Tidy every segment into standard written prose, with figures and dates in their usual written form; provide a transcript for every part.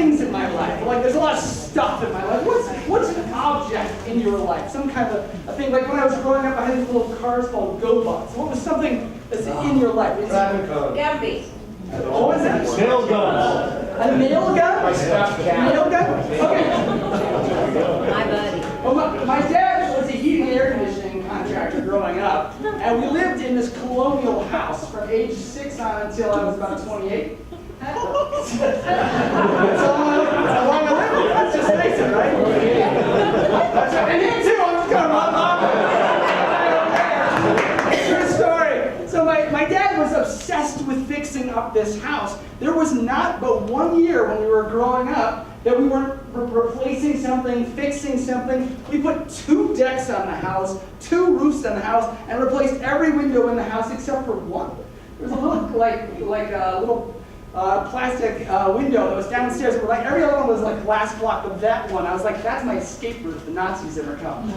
things in my life. Like there's a lot of stuff in my life. What's an object in your life? Some kind of a thing. Like when I was growing up, I had these little cars called GoBots. What was something that's in your life? Driving car. Gabby. What was that? Nail guns. A nail gun? My stuffed cat. Nail gun? Okay. My buddy. Well, my dad was a heating and air conditioning contractor growing up, and we lived in this colonial house from age 6 on until I was about 28. That's how long I lived. That's just nice, right? And him too, I'm just going True story. So my dad was obsessed with fixing up this house. There was not but 1 year when we were growing up that we weren't replacing something, fixing something. We put 2 decks on the house, 2 roofs on the house, and replaced every window in the house except for one. There was a little, like a little plastic window that was downstairs. Like every other one was like glass block, but that one, I was like, that's my escape route if the Nazis ever come.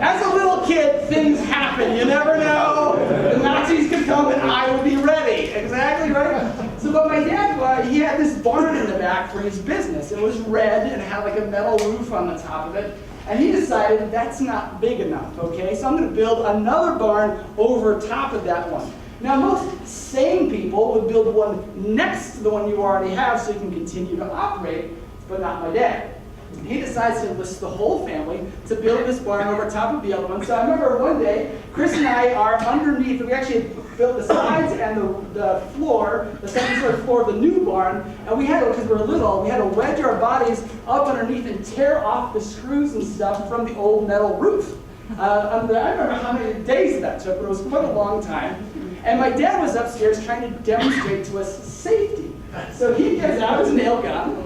As a little kid, things happen. You never know. The Nazis could come and I would be ready. Exactly right. So, but my dad, he had this barn in the back for his business. It was red and had like a metal roof on the top of it. And he decided that's not big enough, okay? So I'm going to build another barn over top of that one. Now, most sane people would build one next to the one you already have so you can continue to operate, but not my dad. He decides to enlist the whole family to build this barn over top of the other one. So I remember one day, Chris and I are underneath, we actually built the sides and the floor, the second-story floor of the new barn, and we had, because we were little, we had to wedge our bodies up underneath and tear off the screws and stuff from the old metal roof. I remember how many days that took, but it was quite a long time. And my dad was upstairs trying to demonstrate to us safety. So he gets out his nail gun,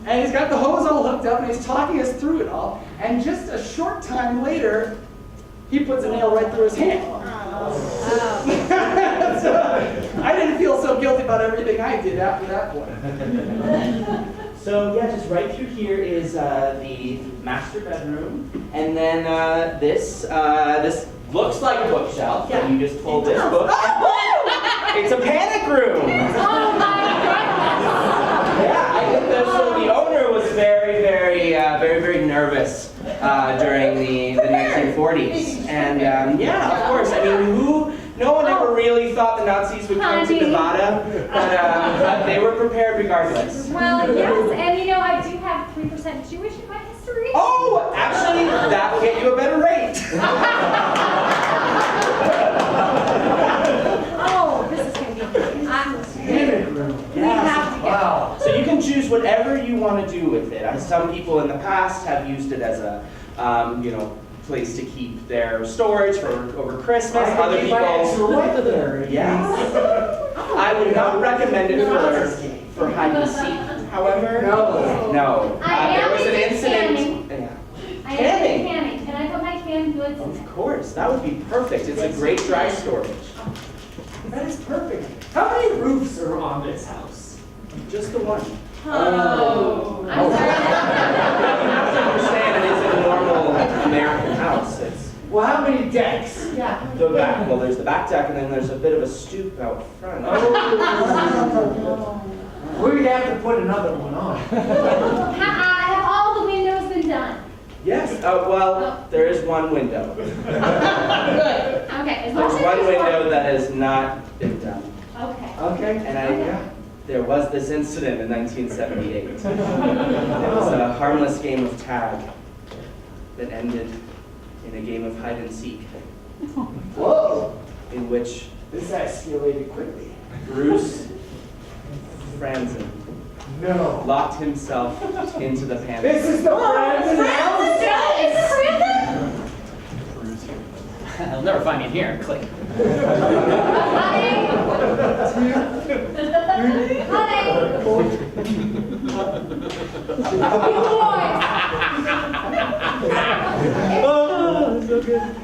and he's got the hose all hooked up, and he's talking us through it all. And just a short time later, he puts a nail right through his hand. So I didn't feel so guilty about everything I did after that point. So yeah, just right through here is the master bedroom, and then this looks like a bookshelf. Yeah. You just pulled this book. It's a panic room. Oh my goodness! Yeah, I think so the owner was very nervous during the 1940s, and yeah, of course. I mean, no one ever really thought the Nazis would come to Nevada, but they were prepared regardless. Well, yes, and you know, I do have 3% Jewish in my history. Oh, actually, that will get you a better rate. Oh, this is going to be we have to go. Wow. So you can choose whatever you want to do with it. Some people in the past have used it as a, place to keep their storage for over Christmas. Other people, yes. I would not recommend it for hide and seek. However, no. There was an incident. I am canning. Can I put my canned goods in Of there? course, that would be perfect. It's a great dry storage. That is perfect. How many roofs are on this house? Just the one. Oh. I'm sorry. You have to understand it is a normal American house. Well, how many decks? Yeah. The back. Well, there's the back deck, and then there's a bit of a stoop out front. We're going to have to put another one on. Have all the windows been done? Yes. Well, there is one window. Good. Okay. As long There's as one there's window that has not been done. Okay. Okay. And there was this incident in 1978. It was a harmless game of tag that ended in a game of hide and seek. Whoa. In which This escalated quickly. Bruce Franzen locked himself into the panic. This is the Franzen house? It's I'll never find me in here. Click. Honey.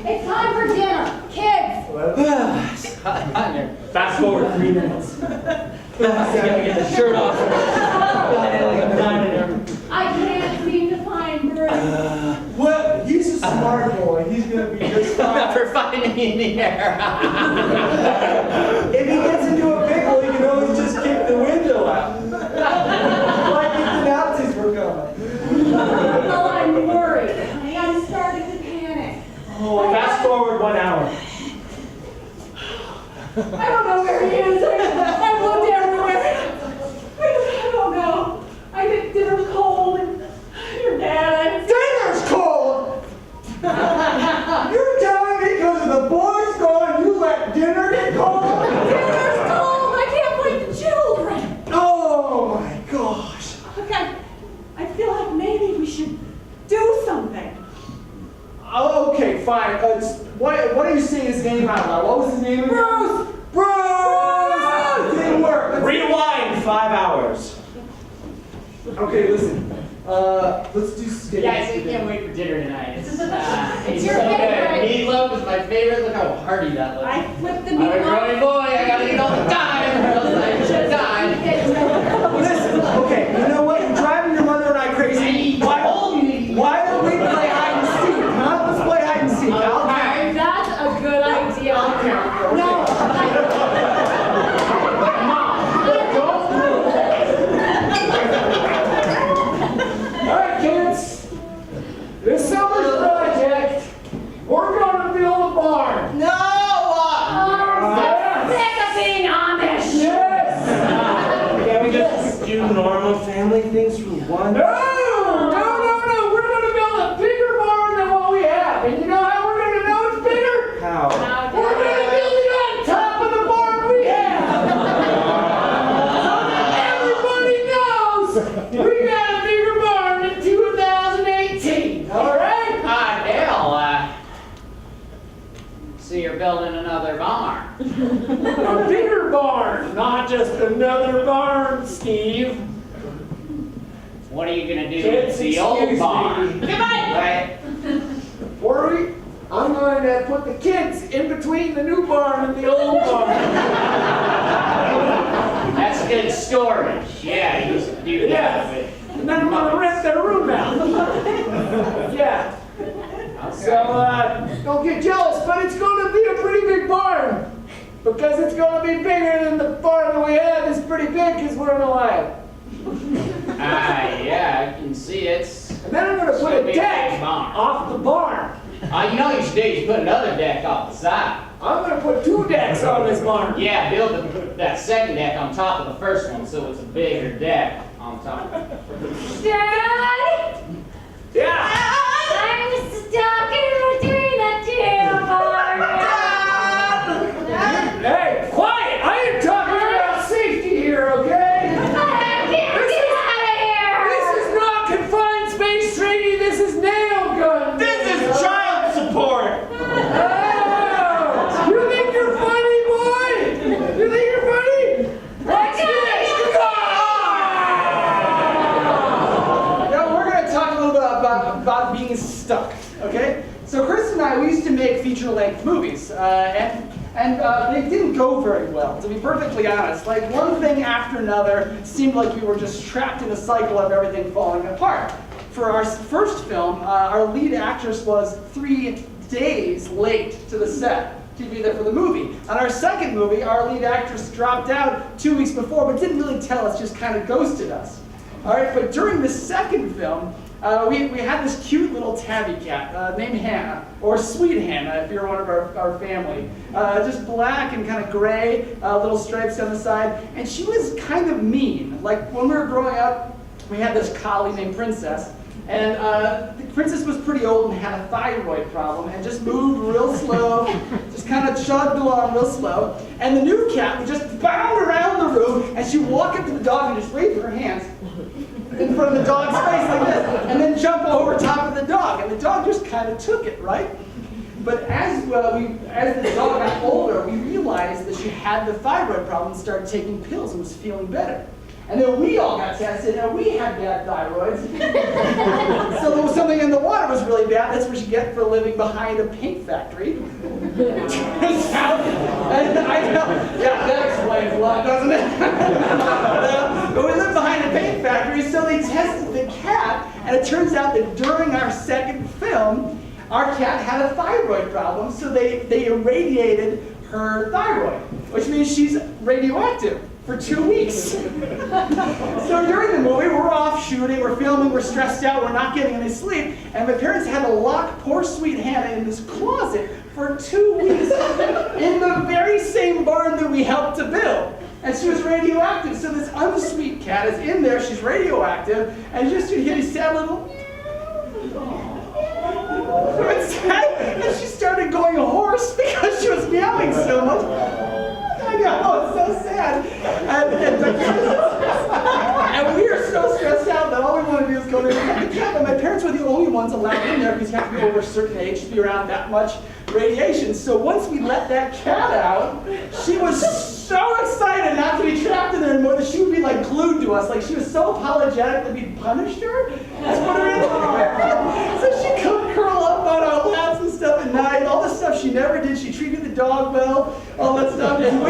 It's time for dinner. Kids. Fast forward 3 minutes. Gotta get the shirt off. I can't seem to find Bruce. Well, he's a smart boy. He's going to be just fine. Never finding me in the air. If he gets into a pickle, he can always just kick the window out. he is. I looked everywhere. I don't know. I think dinner's cold and your dad. Dinner's cold! You're telling me because of the boys gone, you let dinner get cold? Dinner's cold. I can't blame the children. Oh my gosh. Look, I feel like maybe we should do something. Oh, okay, fine. What are you saying his name out loud? What was his name again? Bruce! Bruce! Didn't work. Rewind 5 hours. Okay, listen. Let's do steak. Guys, I can't wait for dinner tonight. It's It's your so good. favorite. Meatloaf is my favorite. Look how hearty that looks. I flipped the I'm a growing meatloaf. boy. I gotta eat all the time. Or else I should die. Listen, okay, you know what? You're driving your mother and I crazy. Why don't we play hide and seek? Huh? Let's play hide and seek. I'll count. That's a good idea. I'll count. No. Alright, kids. This summer's project, we're gonna build a barn. No! I'm sick of being Amish. Yes! Can't we just do normal family things for once? No! We're gonna build a bigger barn than what we have. And you know how we're gonna know it's bigger? How? We're gonna build it on top of the barn we have. So that everybody knows we got a bigger barn in 2018. Alright? Hell, so you're building another barn. A bigger barn, not just another barn, Steve. What are you gonna do Kids, with the old excuse barn? me. Right? I'm going to put the kids in between the new barn and the old barn. That's good storage. Yeah, you used to do that Yeah. with. And then I'm going to rent their room out. Yeah. So, don't get jealous, but it's going to be a pretty big barn. Because it's going to be bigger than the barn that we have is pretty big because we're in Ohio. Yeah, I can see it. And then I'm going to put Should a be a deck big barn. off the barn. You know what you should do? You should put another deck off the side. I'm going to put 2 decks on this barn. Yeah, build that second deck on top of the first one so it's a bigger deck on top. Dad, Yeah. I'm stuck in between the two barns. Hey, quiet! I ain't talking about safety here, okay? I can't get out of This here. is not confined space training. This is nail gun. This is child support! Oh, you think you're funny, boy? You think you're funny? Watch this. Now we're going to talk a little bit about being stuck, okay? So Chris and I, we used to make feature-length movies, and they didn't go very well, to be perfectly honest. Like, one thing after another seemed like we were just trapped in a cycle of everything falling apart. For our first film, our lead actress was 3 days late to the set to be there for the movie. On our second movie, our lead actress dropped out 2 weeks before, but didn't really tell us, just kind of ghosted us. All right, but during the second film, we had this cute little tabby cat named Hannah, or Sweet Hannah if you're one of our family. Just black and kind of gray, little stripes down the side. And she was kind of mean. Like when we were growing up, we had this collie named Princess. And the Princess was pretty old and had a thyroid problem and just moved real slow, just kind of chugged along real slow. And the new cat would just bound around the room and she'd walk up to the dog and just wave her hands in front of the dog's face like this, and then jump over top of the dog, and the dog just kind of took it, right? But as the dog got older, we realized that she had the thyroid problem and started taking pills and was feeling better. And then we all got tested, and we had bad thyroids. So there was something in the water was really bad. That's what you get for living behind a paint factory. Turns out, and I know, yeah, that explains a lot, doesn't it? But we lived behind a paint factory, so they tested the cat, and it turns out that during our second film, our cat had a thyroid problem, so they irradiated her thyroid, which means she's radioactive for 2 weeks. So during the movie, we're off shooting, we're filming, we're stressed out, we're not getting any sleep, and my parents had to lock poor Sweet Hannah in this closet for 2 weeks in the very same barn that we helped to build. And she was radioactive. So this unsweet cat is in there, she's radioactive, and just you hear these sad little and she started going hoarse because she was meowing so much. I know, it's so sad. And we are so stressed out that all we want to do is go there and get the cat. But my parents were the only ones allowed in there because you have to be over a certain age to be around that much radiation. So once we let that cat out, she was so excited not to be trapped in there anymore that she would be like glued to us. Like she was so apologetic that we punished her. That's what her So she could curl up on our laps and stuff at night. All the stuff she never did. She treated the dog well, all that stuff. And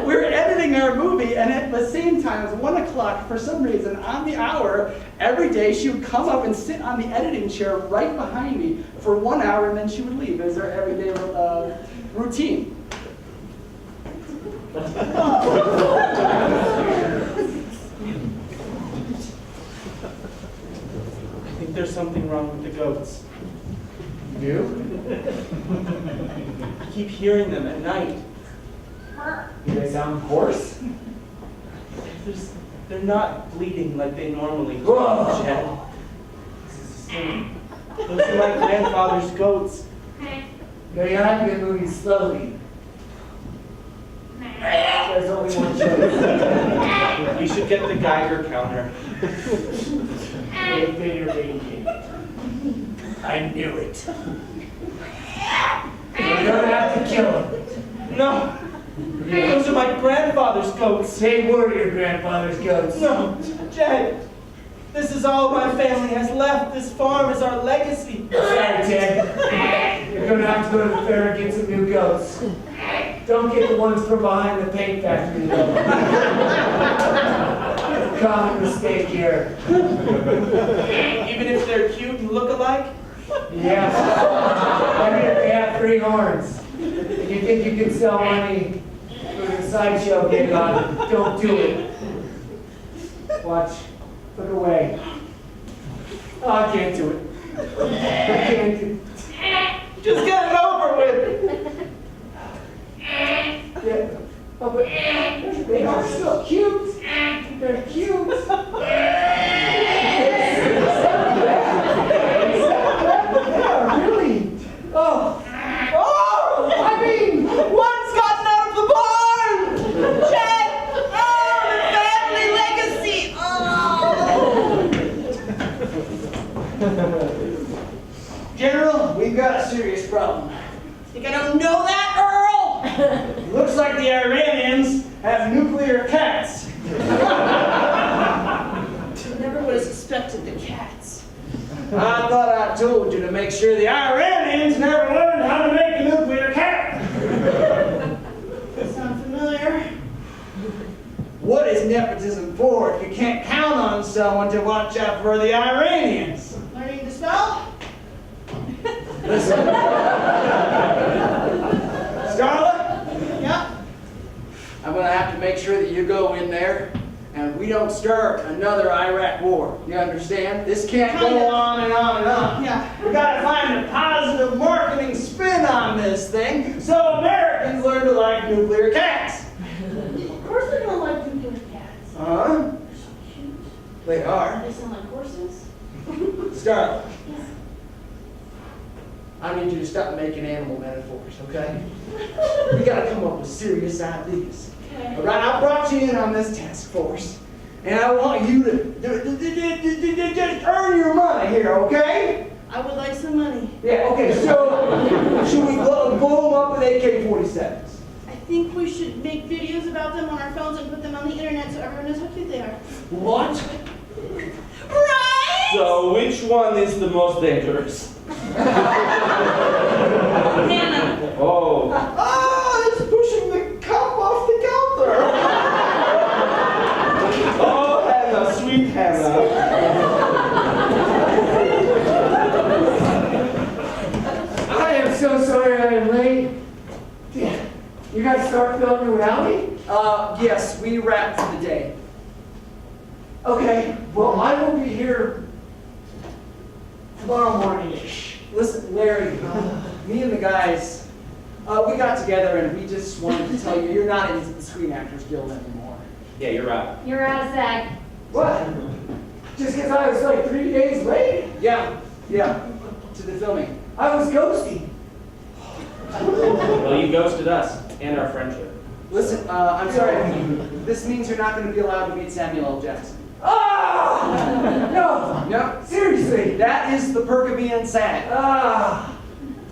we were editing our movie, and at the same time, it was 1 o'clock, for some reason, on the hour, every day she would come up and sit on the editing chair right behind me for 1 hour, and then she would leave. It was our everyday routine. I think there's something wrong with the goats. You? I keep hearing them at night. Do they sound hoarse? They're not bleeding like they normally do, Whoa. Jed. Those are my grandfather's goats. No, you have to be moving slowly. There's only one choice. You should get the Geiger counter. I knew it. You're gonna have to kill him. No, those are my grandfather's goats. They were your grandfather's goats. No, Jed, this is all my family has left. This farm is our legacy. Sorry, Ted. You're gonna have to go to the fair and get some new goats. Don't get the ones from behind the paint factory, though. It's a common mistake here. Even if they're cute and look alike? Yes. Even if they have 3 horns. And you think you can sell money for the sideshow getting on, don't do it. Watch. Look away. Oh, I can't do it. I can't do it. Just get it over with. Yeah. Oh, but they are so cute. They're cute. They are really. Oh. Oh! I mean, One's gotten out of the barn! Jed! Oh, the family legacy! General, we've got a serious problem. Think I don't know that, Earl? Looks like the Iranians have nuclear cats. Never would have suspected the cats. I thought I told you to make sure the Iranians never learned how to make a nuclear cat. Sound familiar? What is nepotism for if you can't count on someone to watch out for the Iranians? Learning to spell? Listen. Scarlett, Yep. I'm going to have to make sure that you go in there and we don't start another Iraq war. You understand? This can't go on and on and on. Yeah. We got to find a positive marketing spin on this thing so Americans learn to like nuclear cats. Of course they're gonna like nuclear cats. Huh? They're so cute. They are. They sound like horses. Scarlett, Yeah. I need you to stop making animal metaphors, okay? We got to come up with serious ideas. Okay. All right, I brought you in on this task force, and I want you to just earn your money here, okay? I would like some money. Yeah, okay, so should we blow them up with AK-47s? I think we should make videos about them on our phones and put them on the internet so everyone knows how cute they are. What? Right? So, which one is the most dangerous? Nana. Oh. Ah, it's pushing the cup off the counter. Oh, Hannah, sweet Hannah. I am so sorry I am late. You guys start filming without me? Yes, we wrapped for the day. Okay, well, I will be here tomorrow morning-ish. Listen, Larry, me and the guys, we got together and we just wanted to tell you you're not in the Screen Actors Guild anymore. Yeah, you're right. You're out of SAG. What? Just because I was like 3 days late? Yeah, to the filming. I was ghosting. Well, you ghosted us and our friendship. Listen, I'm sorry. This means you're not going to be allowed to meet Samuel L. Jackson. Ah! No! No, Seriously! that is the perk of being SAG. Ah!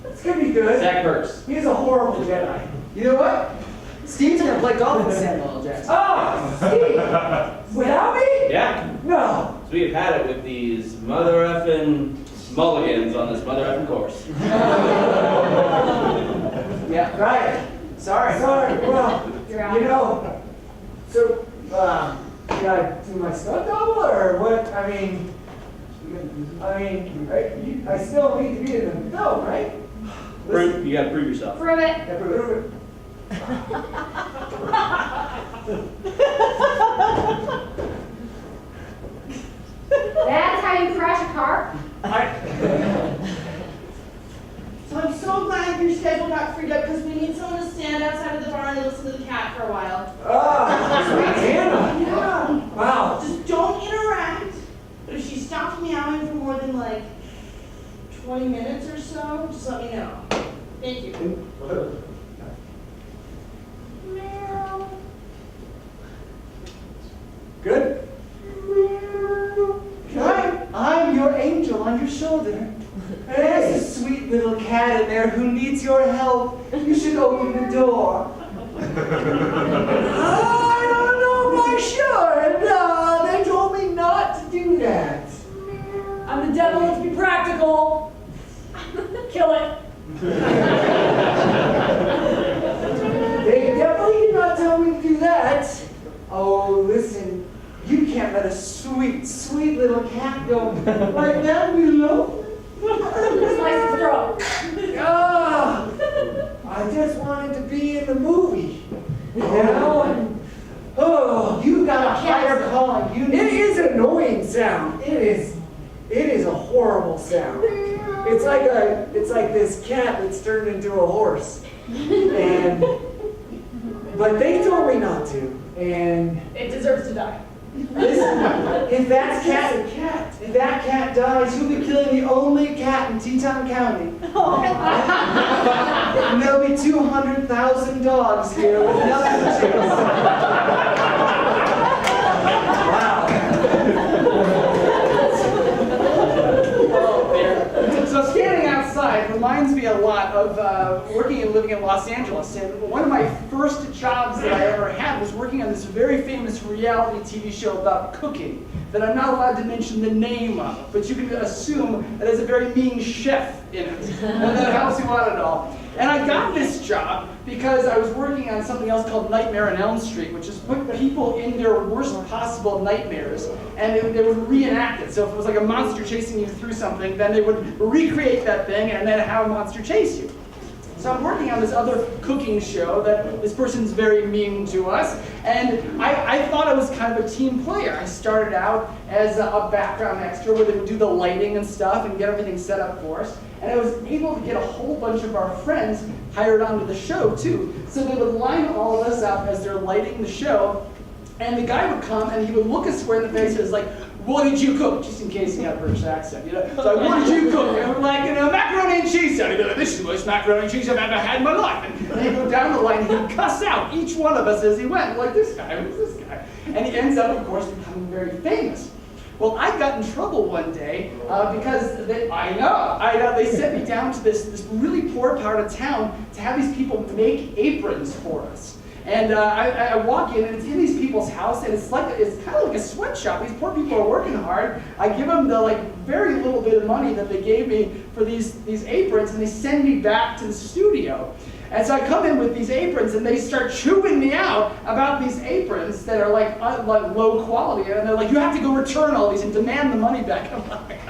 It's gonna be good. Zach Burks. He's a horrible Jedi. You know what? Steve's going to play golf with Samuel L. Jackson. Ah! Steve! Without me? Yeah. No! So we've had it with these mother effing mulligans on this mother effing course. Yeah, Right. sorry. Sorry. Well, You're out. you know, so, can I do my stunt double or what? I mean, I still need to be in the film, right? You gotta prove yourself. Prove it. Yeah, prove it. That's how you crash a car? So I'm so glad your schedule got freed up because we need someone to stand outside of the barn and listen to the cat for a while. Sweet Hannah. Yeah. Wow. Just don't interact. But if she stops meowing for more than like 20 minutes or so, just let me know. Thank you. Meow. Good? I'm your angel on your shoulder. There's a sweet little cat in there who needs your help. You should open the door. I don't know if I should. They told me not to do that. I'm the devil, let's be practical. Kill it. They definitely did not tell me to do that. Oh, listen, you can't let a sweet, sweet little cat go like that, you know? Slice his throat. Ah, I just wanted to be in the movie. You know? And, oh, You got a higher calling. You it need is an annoying sound. It is a horrible sound. It's like this cat that's turned into a horse. But they told me not to. And It deserves to die. Listen, if that cat dies, you'll be killing the only cat in Teton County. And there'll be 200,000 dogs here with nothing to chase. So standing outside reminds me a lot of working and living in Los Angeles. And one of my first jobs that I ever had was working on this very famous reality TV show about cooking that I'm not allowed to mention the name of, but you can assume that there's a very mean chef in it. And that helps you out at all. And I got this job because I was working on something else called Nightmare on Elm Street, which is put people in their worst possible nightmares, and they would reenact it. So if it was like a monster chasing you through something, then they would recreate that thing and then have a monster chase you. So I'm working on this other cooking show that this person's very mean to us, and I thought I was kind of a team player. I started out as a background extra where they would do the lighting and stuff and get everything set up for us. And I was able to get a whole bunch of our friends hired onto the show too. So they would line all of us up as they're lighting the show, and the guy would come and he would look us square in the face and was like, "What did you cook?" Just in case he had a British accent, you know. So what did you cook? And we're like, macaroni and cheese. And he'd be like, "This is the most macaroni and cheese I've ever had in my life." And he'd go down the line and he'd cuss out each one of us as he went. Like, this guy, who's this guy? And he ends up, of course, becoming very famous. Well, I got in trouble one day because they sent me down to this really poor part of town to have these people make aprons for us. And I walk in, and it's in these people's house, and it's kind of like a sweatshop. These poor people are working hard. I give them the very little bit of money that they gave me for these aprons, and they send me back to the studio. And so I come in with these aprons, and they start chewing me out about these aprons that are like low quality, and they're like, "You have to go return all these and demand the money back." I'm like,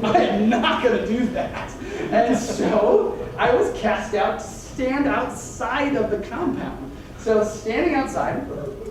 I am not going to do that. And so I was cast out to stand outside of the compound. So standing outside,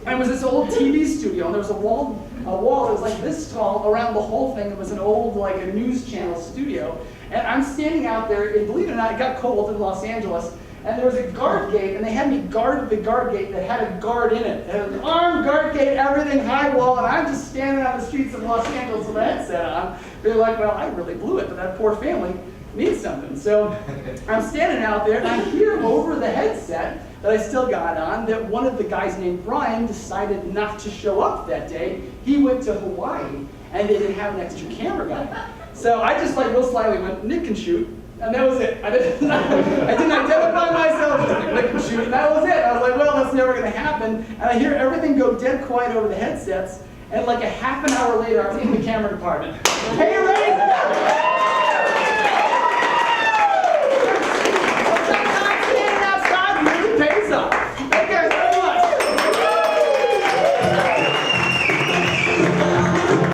and it was this old TV studio, and there was a wall that was like this tall around the whole thing. It was an old, like a news channel studio. And I'm standing out there, and believe it or not, it got cold in Los Angeles, and there was a guard gate, and they had me guard the guard gate that had a guard in it. It had an armed guard gate, everything, high wall, and I'm just standing on the streets of Los Angeles with a headset on. They're like, well, I really blew it, but that poor family needs something. So I'm standing out there, and I hear over the headset that I still got on that one of the guys named Brian decided not to show up that day. He went to Hawaii, and they didn't have an extra camera guy. So I just like real slyly went, Nick can shoot, and that was it. I didn't identify myself as Nick can shoot, and that was it. I was like, well, that's never gonna happen. And I hear everything go dead quiet over the headsets, and like a half an hour later, I'm in the camera department. Hey, Ray! Sometimes standing outside really pays off.